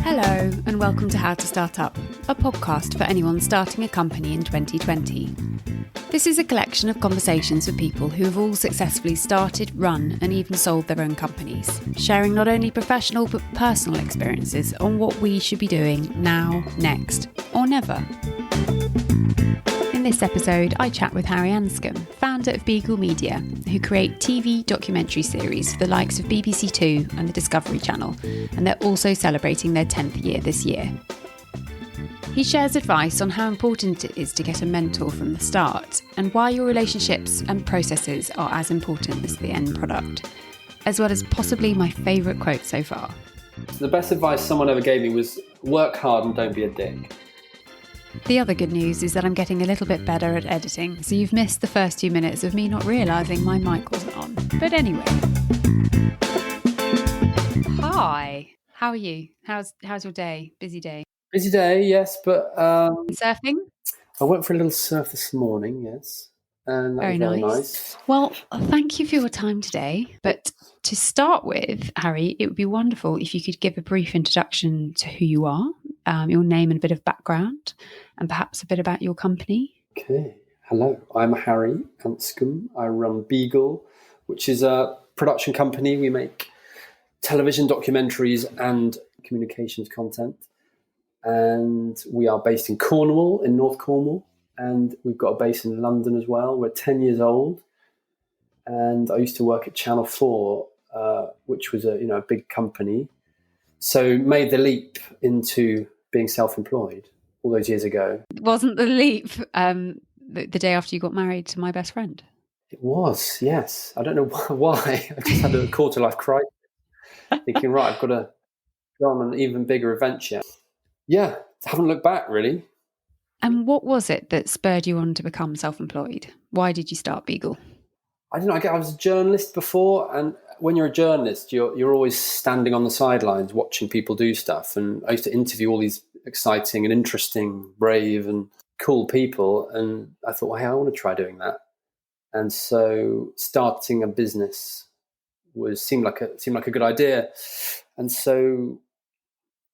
Hello and welcome to How to Start Up, a podcast for anyone starting a company in 2020. This is a collection of conversations with people who have all successfully started, run and even sold their own companies, sharing not only professional but personal experiences on what we should be doing now, next or never. In this episode, I chat with Harry Anscombe, founder of Beagle Media, who create TV documentary series for the likes of BBC Two and the Discovery Channel, and they're also celebrating their 10th year this year. He shares advice on how important it is to get a mentor from the start, and why your relationships and processes are as important as the end product, as well as possibly my favourite quote so far. The best advice someone ever gave me was work hard and don't be a dick. The other good news is that I'm getting a little bit better at editing, so you've missed the first 2 minutes of me not realising my mic wasn't on. But anyway. Hi, how are you? How's your day? Busy day? Busy day, yes, but... Surfing? I went for a little surf this morning, yes. And that was very nice. Well, thank you for your time today. But to start with, Harry, it would be wonderful if you could give a brief introduction to who you are, your name and a bit of background, and perhaps a bit about your company. Okay. Hello, I'm Harry Anscombe. I run Beagle, which is a production company. We make television documentaries and communications content. And we are based in Cornwall, in North Cornwall. And we've got a base in London as well. We're 10 years old. And I used to work at Channel 4, which was a big company. So made the leap into being self-employed all those years ago. Wasn't the leap the day after you got married to my best friend? It was, yes. I don't know why. I just had a quarter-life crisis, thinking, right, I've got to go on an even bigger adventure. Yeah, haven't looked back, really. And what was it that spurred you on to become self-employed? Why did you start Beagle? I don't know. I was a journalist before, and when you're a journalist, you're always standing on the sidelines watching people do stuff. And I used to interview all these exciting and interesting, brave and cool people, and I thought, well, hey, I want to try doing that. And so starting a business seemed like a good idea. And so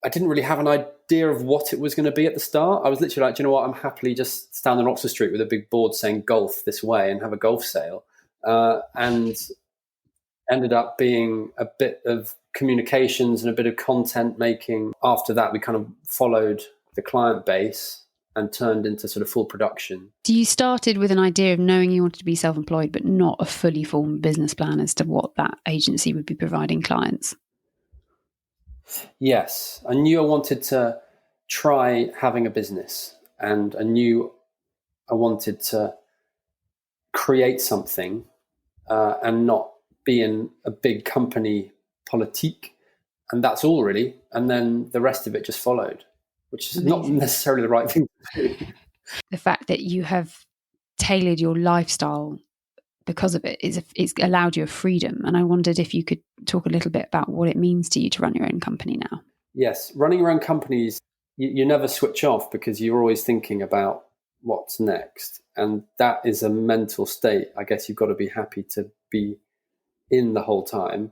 I didn't really have an idea of what it was going to be at the start. I was literally like, do you know what? I'm happily just stand on Oxford Street with a big board saying golf this way and have a golf sale. And ended up being a bit of communications and a bit of content making. After that, we kind of followed the client base and turned into sort of full production. So you started with an idea of knowing you wanted to be self-employed, but not a fully formed business plan as to what that agency would be providing clients. Yes, I knew I wanted to try having a business, and I knew I wanted to create something and not be in a big company politique. And that's all really. And then the rest of it just followed, which is Amazing. Not necessarily the right thing to do. The fact that you have tailored your lifestyle because of it it's allowed you a freedom. And I wondered if you could talk a little bit about what it means to you to run your own company now. Yes, running your own companies, you never switch off because you're always thinking about what's next. And that is a mental state. I guess you've got to be happy to be in the whole time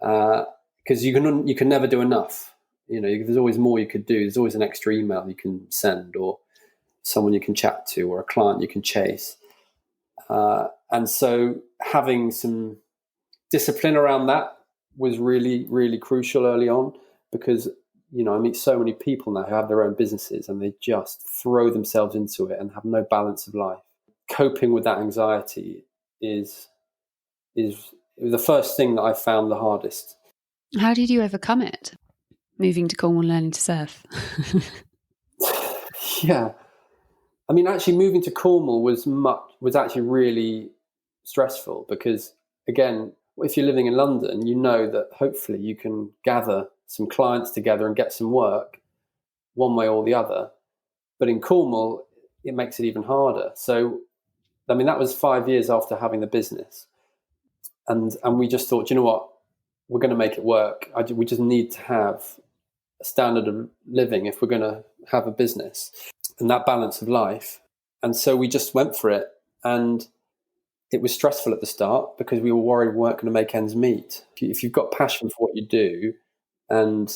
because you can never do enough. There's always more you could do. There's always an extra email you can send, or someone you can chat to, or a client you can chase. And so having some discipline around that was really, really crucial early on, because I meet so many people now who have their own businesses and they just throw themselves into it and have no balance of life. Coping with that anxiety is the first thing that I found the hardest. How did you overcome it? Moving to Cornwall, learning to surf. Yeah. I mean, actually moving to Cornwall was actually really stressful because, again, if you're living in London, you know that hopefully you can gather some clients together and get some work one way or the other. But in Cornwall, it makes it even harder. So, I mean, that was 5 years after having the business. And we just thought, you know what, we're going to make it work. We just need to have a standard of living if we're going to have a business and that balance of life. And so we just went for it. And it was stressful at the start because we were worried we weren't going to make ends meet. If you've got passion for what you do and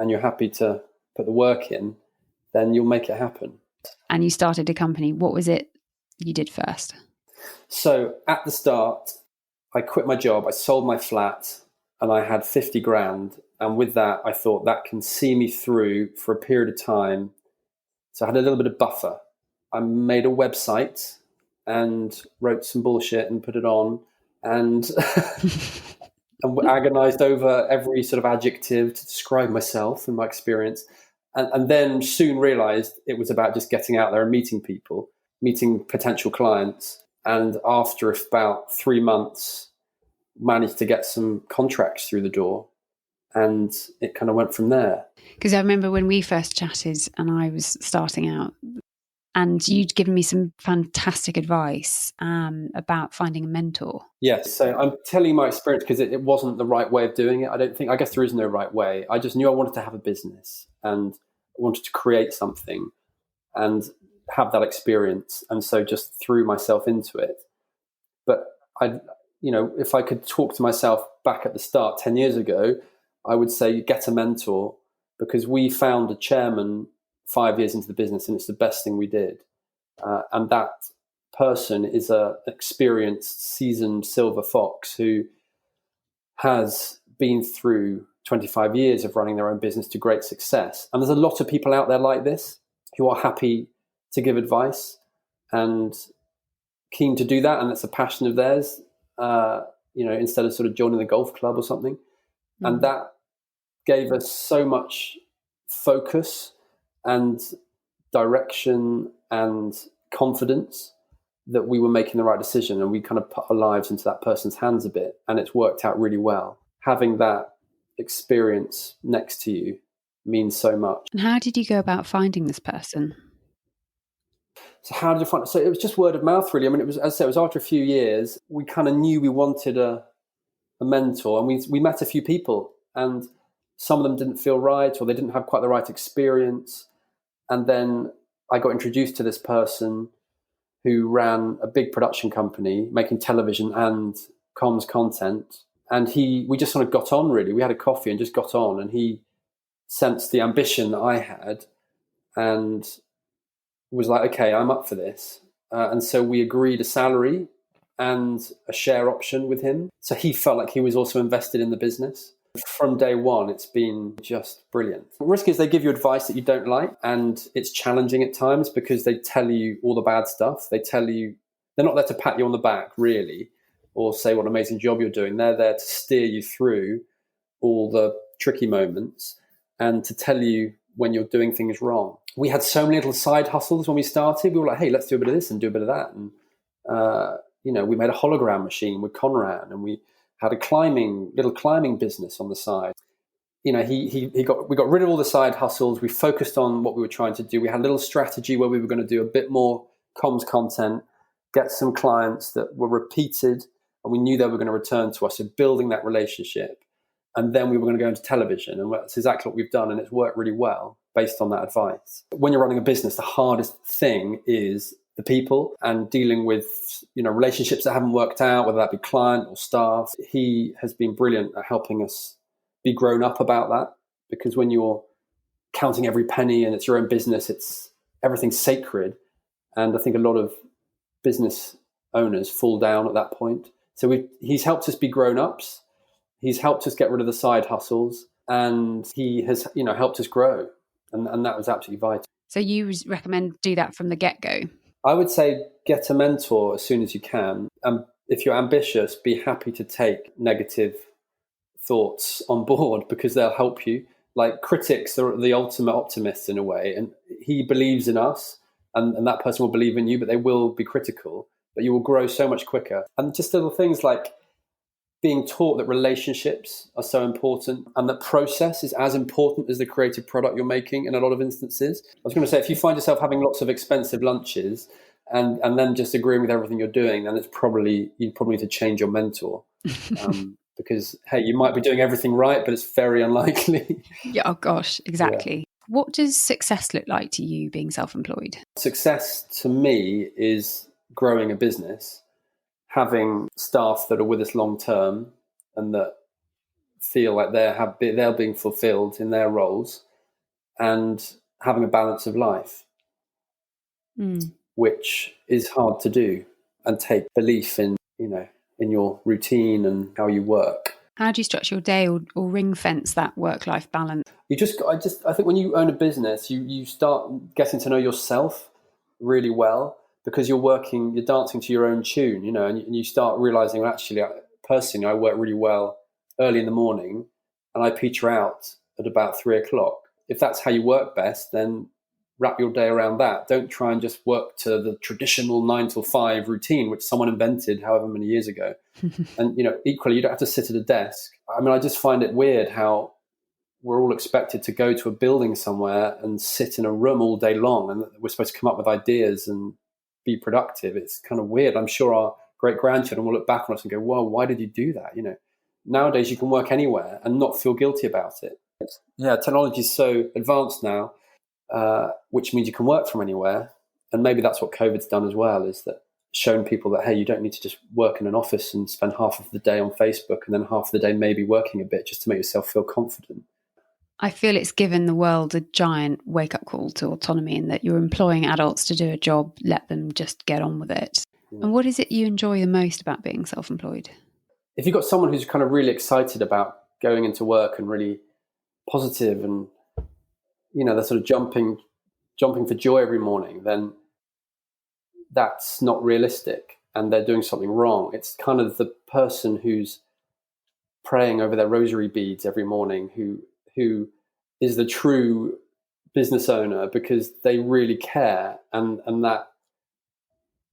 you're happy to put the work in, then you'll make it happen. And you started a company. What was it you did first? So at the start, I quit my job, I sold my flat, and I had 50 grand. And with that, I thought that can see me through for a period of time. So I had a little bit of buffer. I made a website and wrote some bullshit and put it on and, and agonized over every sort of adjective to describe myself and my experience. And then soon realized it was about just getting out there and meeting people, meeting potential clients. And after about 3 months, managed to get some contracts through the door. And it kind of went from there. Because I remember when we first chatted and I was starting out, and you'd given me some fantastic advice about finding a mentor. Yes. So I'm telling you my experience because it wasn't the right way of doing it. I guess there is no right way. I just knew I wanted to have a business and I wanted to create something and have that experience. And so just threw myself into it. But if I could talk to myself back at the start 10 years ago, I would say get a mentor, because we found a chairman 5 years into the business and it's the best thing we did. And that person is an experienced, seasoned silver fox who has been through 25 years of running their own business to great success. And there's a lot of people out there like this who are happy to give advice and keen to do that. And that's a passion of theirs, instead of sort of joining the golf club or something. Mm-hmm. And that gave us so much focus and direction and confidence that we were making the right decision, and we kind of put our lives into that person's hands a bit, and it's worked out really well. Having that experience next to you means so much. And how did you go about finding this person? So how did you find it? So it was just word of mouth, really. I mean, it was, as I said, it was after a few years, we kind of knew we wanted a mentor, and we met a few people, and some of them didn't feel right, or they didn't have quite the right experience. And then I got introduced to this person who ran a big production company making television and comms content. And we just sort of got on, really. We had a coffee and just got on, and he sensed the ambition that I had and was like, okay, I'm up for this. And so we agreed a salary and a share option with him. So he felt like he was also invested in the business. From day one, it's been just brilliant. The risk is they give you advice that you don't like, and it's challenging at times because they tell you all the bad stuff. They tell you, they're not there to pat you on the back, really, or say what an amazing job you're doing. They're there to steer you through all the tricky moments and to tell you when you're doing things wrong. We had so many little side hustles when we started. We were like, hey, let's do a bit of this and do a bit of that. And, we made a hologram machine with Conran, and we had a little climbing business on the side. We got rid of all the side hustles. We focused on what we were trying to do. We had a little strategy where we were going to do a bit more comms content, get some clients that were repeated, and we knew they were going to return to us. So building that relationship. And then we were going to go into television, and that's exactly what we've done. And it's worked really well based on that advice. When you're running a business, the hardest thing is the people and dealing with, relationships that haven't worked out, whether that be client or staff. He has been brilliant at helping us be grown up about that, because when you're counting every penny and it's your own business, everything's sacred. And I think a lot of business owners fall down at that point. So he's helped us be grown-ups. He's helped us get rid of the side hustles, and he has, helped us grow. And that was absolutely vital. So you recommend do that from the get-go? I would say get a mentor as soon as you can. And if you're ambitious, be happy to take negative thoughts on board, because they'll help you. Like, critics are the ultimate optimists in a way, and he believes in us, and that person will believe in you, but they will be critical, but you will grow so much quicker. And just little things like being taught that relationships are so important, and that process is as important as the creative product you're making in a lot of instances. I was going to say, if you find yourself having lots of expensive lunches and then just agreeing with everything you're doing, then you probably need to change your mentor. Because, hey, you might be doing everything right, but it's very unlikely. Yeah, oh gosh, exactly. Yeah. What does success look like to you being self-employed? Success to me is growing a business having staff that are with us long term and that feel like they're being fulfilled in their roles, and having a balance of life, which is hard to do, and take belief in, in your routine and how you work. How do you structure your day or ring fence that work-life balance? I think when you own a business, you start getting to know yourself really well, because you're dancing to your own tune, and you start realizing, well, actually, personally, I work really well early in the morning and I peter out at about 3:00. If that's how you work best, then wrap your day around that. Don't try and just work to the traditional 9 to 5 routine, which someone invented however many years ago. And, equally, you don't have to sit at a desk. I mean, I just find it weird how we're all expected to go to a building somewhere and sit in a room all day long, and we're supposed to come up with ideas and be productive. It's kind of weird. I'm sure our great-grandchildren will look back on us and go, whoa, why did you do that? Nowadays you can work anywhere and not feel guilty about it. Technology is so advanced now, which means you can work from anywhere. And maybe that's what COVID's done as well, is that shown people that, hey, you don't need to just work in an office and spend half of the day on Facebook and then half of the day maybe working a bit just to make yourself feel confident. I feel it's given the world a giant wake-up call to autonomy, in that you're employing adults to do a job, let them just get on with it. Yeah. And what is it you enjoy the most about being self-employed? If you've got someone who's kind of really excited about going into work and really positive and, they're sort of jumping for joy every morning, then that's not realistic and they're doing something wrong. It's kind of the person who's praying over their rosary beads every morning who is the true business owner, because they really care, and that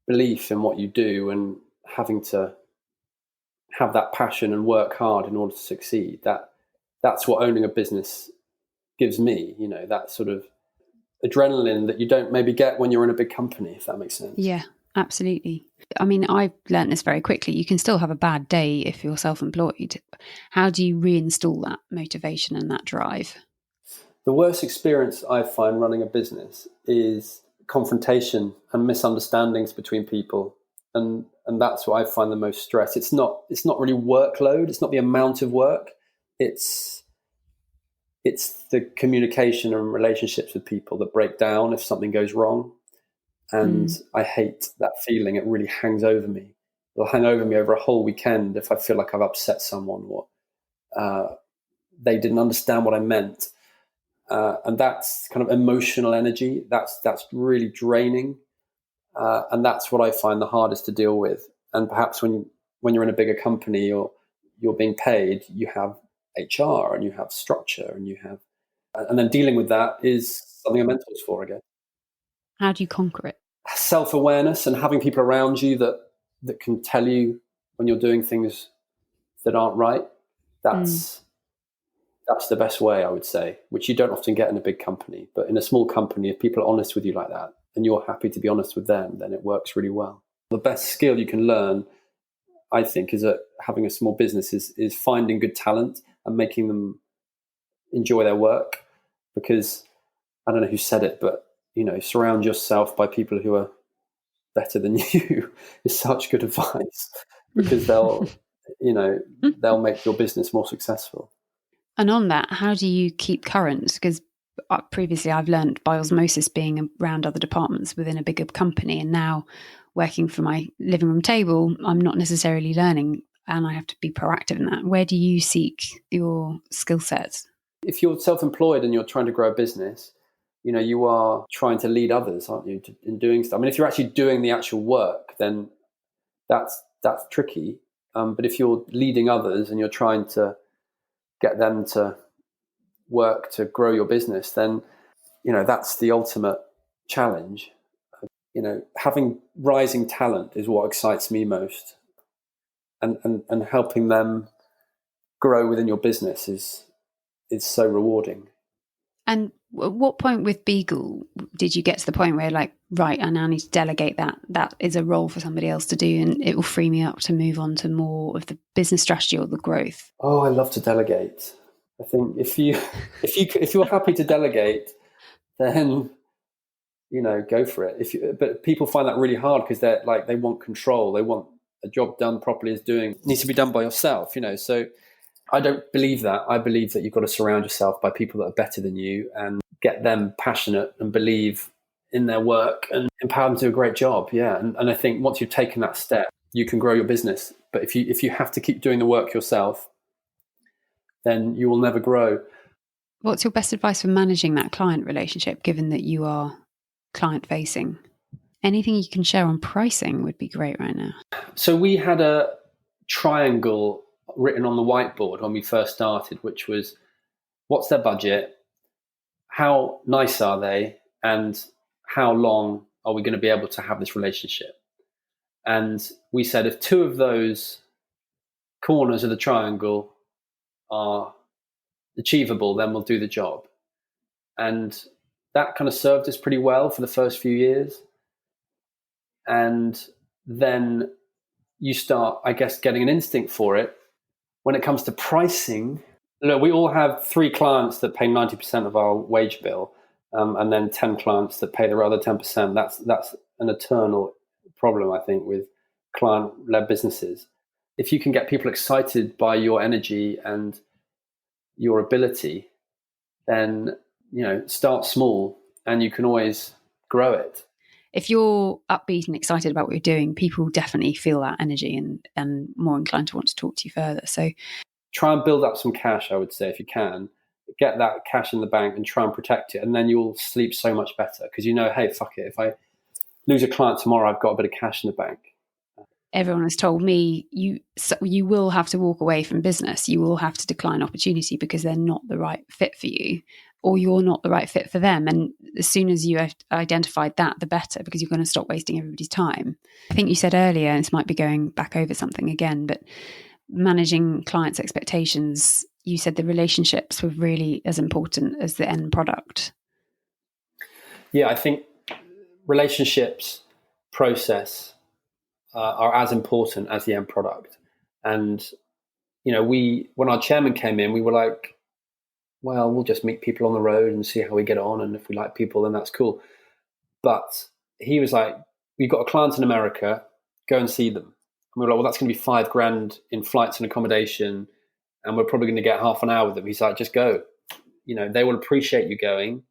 belief in what you do and having to have that passion and work hard in order to succeed, that's what owning a business gives me, that sort of adrenaline that you don't maybe get when you're in a big company, if that makes sense. Yeah, absolutely. I mean, I learned this very quickly. You can still have a bad day if you're self-employed. How do you reinstall that motivation and that drive? The worst experience I find running a business is confrontation and misunderstandings between people. And that's what I find the most stress. It's not really workload. It's not the amount of work. It's the communication and relationships with people that break down if something goes wrong. And I hate that feeling. It really hangs over me. It'll hang over me over a whole weekend if I feel like I've upset someone or they didn't understand what I meant. And that's kind of emotional energy. That's really draining. And that's what I find the hardest to deal with. And perhaps when you're in a bigger company or you're being paid, you have HR and you have structure and then dealing with that is something a mentor's for, I guess. How do you conquer it? Self-awareness and having people around you that can tell you when you're doing things that aren't right. That's the best way, I would say, which you don't often get in a big company. But in a small company, if people are honest with you like that and you're happy to be honest with them, then it works really well. The best skill you can learn, I think, is that having a small business is finding good talent and making them enjoy their work. Because I don't know who said it, but surround yourself by people who are better than you is such good advice, because they'll make your business more successful. And on that, how do you keep current? Because previously I've learned by osmosis being around other departments within a bigger company, and now working from my living room table, I'm not necessarily learning, and I have to be proactive in that. Where do you seek your skill sets? If you're self-employed and you're trying to grow a business, you are trying to lead others, aren't you, in doing stuff? I mean, if you're actually doing the actual work, then that's tricky. But if you're leading others and you're trying to get them to work to grow your business, then, that's the ultimate challenge. Having rising talent is what excites me most. And helping them grow within your business is so rewarding. And at what point with Beagle did you get to the point where I now need to delegate that? That is a role for somebody else to do, and it will free me up to move on to more of the business strategy or the growth. Oh, I love to delegate. I think if you're happy to delegate, then go for it. But people find that really hard because they want control. They want a job done properly needs to be done by yourself, So I don't believe that. I believe that you've got to surround yourself by people that are better than you and get them passionate and believe in their work and empower them to do a great job. Yeah. And I think once you've taken that step, you can grow your business. But if you have to keep doing the work yourself, then you will never grow. What's your best advice for managing that client relationship, given that you are client facing? Anything you can share on pricing would be great right now. So we had a triangle written on the whiteboard when we first started, which was what's their budget, how nice are they, and how long are we going to be able to have this relationship? And we said if two of those corners of the triangle are achievable, then we'll do the job. And that kind of served us pretty well for the first few years. And then you start, I guess, getting an instinct for it. When it comes to pricing, look, we all have 3 clients that pay 90% of our wage bill, and then 10 clients that pay the other 10%. That's an eternal problem, I think, with client-led businesses. If you can get people excited by your energy and your ability, then start small, and you can always grow it. If you're upbeat and excited about what you're doing, people definitely feel that energy and more inclined to want to talk to you further. So try and build up some cash, I would say, if you can. Get that cash in the bank and try and protect it. And then you'll sleep so much better because hey, fuck it. If I lose a client tomorrow, I've got a bit of cash in the bank. Everyone has told me you will have to walk away from business. You will have to decline opportunity because they're not the right fit for you, or you're not the right fit for them. And as soon as you have identified that, the better, because you're going to stop wasting everybody's time. I think you said earlier, and this might be going back over something again, but managing clients' expectations, you said the relationships were really as important as the end product. Yeah, I think relationships, process, are as important as the end product. And, when our chairman came in, we were like, well, we'll just meet people on the road and see how we get on. And if we like people, then that's cool. But he was like, we've got a client in America, go and see them. And we were like, well, that's going to be $5,000 in flights and accommodation. And we're probably going to get half an hour with them. He's like, just go. They will appreciate you going.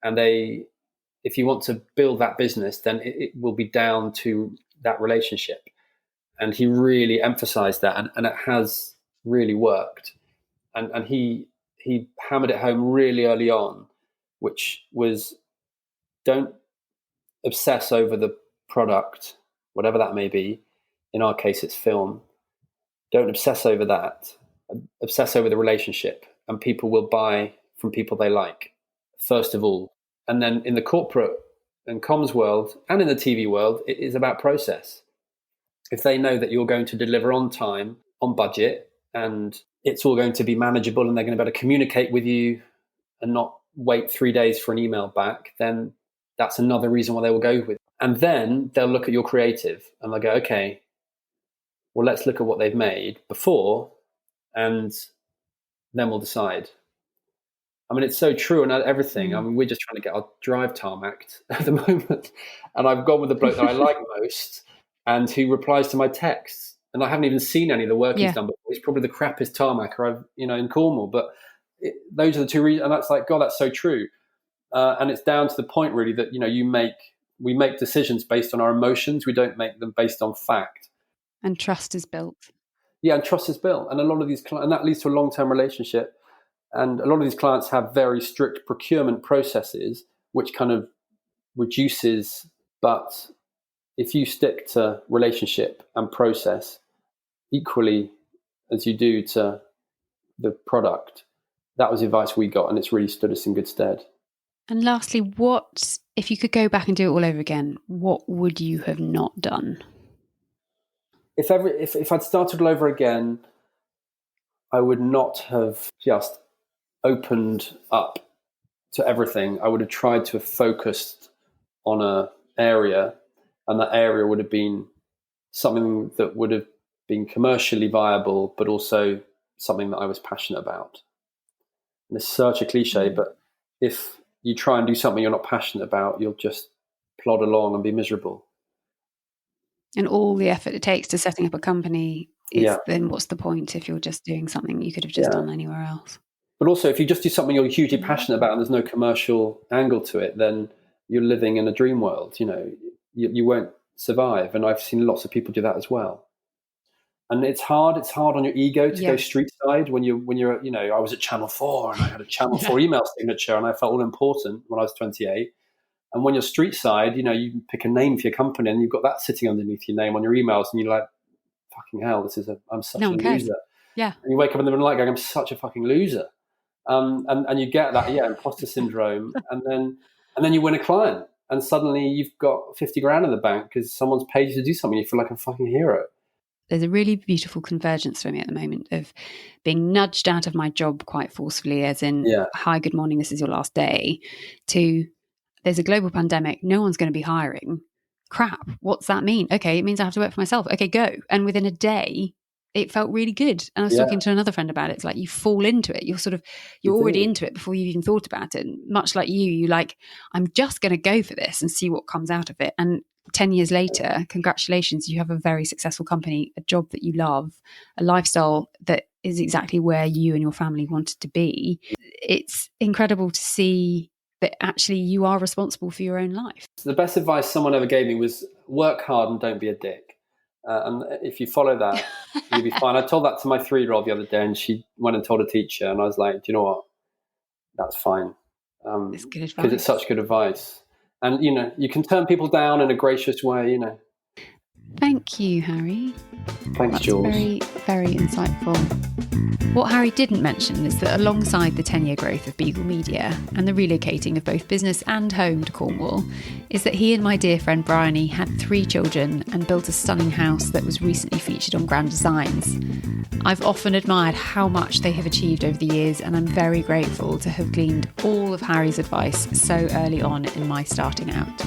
And if you want to build that business, then it will be down to that relationship. And he really emphasized that, and it has really worked. And he hammered it home really early on, which was, don't obsess over the product, whatever that may be. In our case, it's film. Don't obsess over that. Obsess over the relationship, and people will buy from people they like, first of all. And then in the corporate and comms world and in the TV world, it is about process. If they know that you're going to deliver on time, on budget, and it's all going to be manageable and they're going to be able to communicate with you and not wait 3 days for an email back, then that's another reason why they will go with it. And then they'll look at your creative and they'll go, okay, well, let's look at what they've made before and then we'll decide. I mean, it's so true on everything. I mean, we're just trying to get our drive tarmacked at the moment. And I've gone with the bloke that I like most and who replies to my texts. And I haven't even seen any of the work he's done before. He's probably the crappiest tarmacker I've, in Cornwall. But those are the two reasons. And that's like, God, that's so true. And it's down to the point really that, we make decisions based on our emotions. We don't make them based on fact. And trust is built. Yeah, and trust is built. And a lot of these clients, and that leads to a long-term relationship. And a lot of these clients have very strict procurement processes, which kind of reduces. But if you stick to relationship and process equally as you do to the product, that was the advice we got, and it's really stood us in good stead. And lastly, if you could go back and do it all over again, what would you have not done? If I'd started all over again, I would not have just opened up to everything. I would have tried to have focused on an area, and that area would have been something that would have been commercially viable, but also something that I was passionate about. And it's such a cliche, but if you try and do something you're not passionate about, you'll just plod along and be miserable. And all the effort it takes to setting up a company then what's the point if you're just doing something you could have just done anywhere else? But also, if you just do something you're hugely passionate about and there's no commercial angle to it, then you're living in a dream world. You won't survive. And I've seen lots of people do that as well. And it's hard on your ego to go street side when you're I was at Channel 4 and I had a Channel 4 email signature and I felt all important when I was 28. And when you're street side, you pick a name for your company and you've got that sitting underneath your name on your emails and you're like, fucking hell, I'm such a loser. Yeah. And you wake up in the middle of the night going, I'm such a fucking loser. And you get that, imposter syndrome. and then you win a client and suddenly you've got 50 grand in the bank because someone's paid you to do something. You feel like a fucking hero. There's a really beautiful convergence for me at the moment of being nudged out of my job quite forcefully, as in, hi, good morning, this is your last day, to there's a global pandemic, no one's going to be hiring. Crap, what's that mean? Okay, it means I have to work for myself. Okay, go. And within a day, it felt really good. And I was talking to another friend about it. It's like you fall into it. You're already into it before you've even thought about it. And much like you like, I'm just going to go for this and see what comes out of it. And 10 years later, congratulations, you have a very successful company, a job that you love, a lifestyle that is exactly where you and your family wanted to be. It's incredible to see that actually you are responsible for your own life. The best advice someone ever gave me was work hard and don't be a dick. And if you follow that, you'll be fine. I told that to my 3-year-old the other day and she went and told a teacher and I was like, do you know what? That's fine. It's good advice. Because it's such good advice. And, you can turn people down in a gracious way, Thank you, Harry. Thanks, Jules. Very, very insightful. What Harry didn't mention is that alongside the 10-year growth of Beagle Media and the relocating of both business and home to Cornwall, is that he and my dear friend Bryony had 3 children and built a stunning house that was recently featured on Grand Designs. I've often admired how much they have achieved over the years, and I'm very grateful to have gleaned all of Harry's advice so early on in my starting out.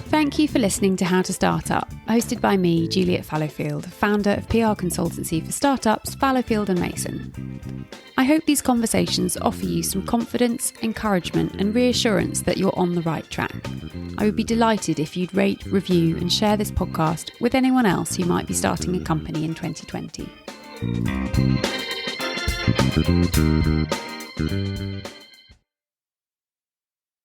Thank you for listening to How to Start Up, hosted by me, Juliet Fallowfield, founder of PR consultancy for startups Fallowfield and Mason. I hope these conversations offer you some confidence, encouragement and reassurance that you're on the right track. I would be delighted if you'd rate, review and share this podcast with anyone else who might be starting a company in 2020.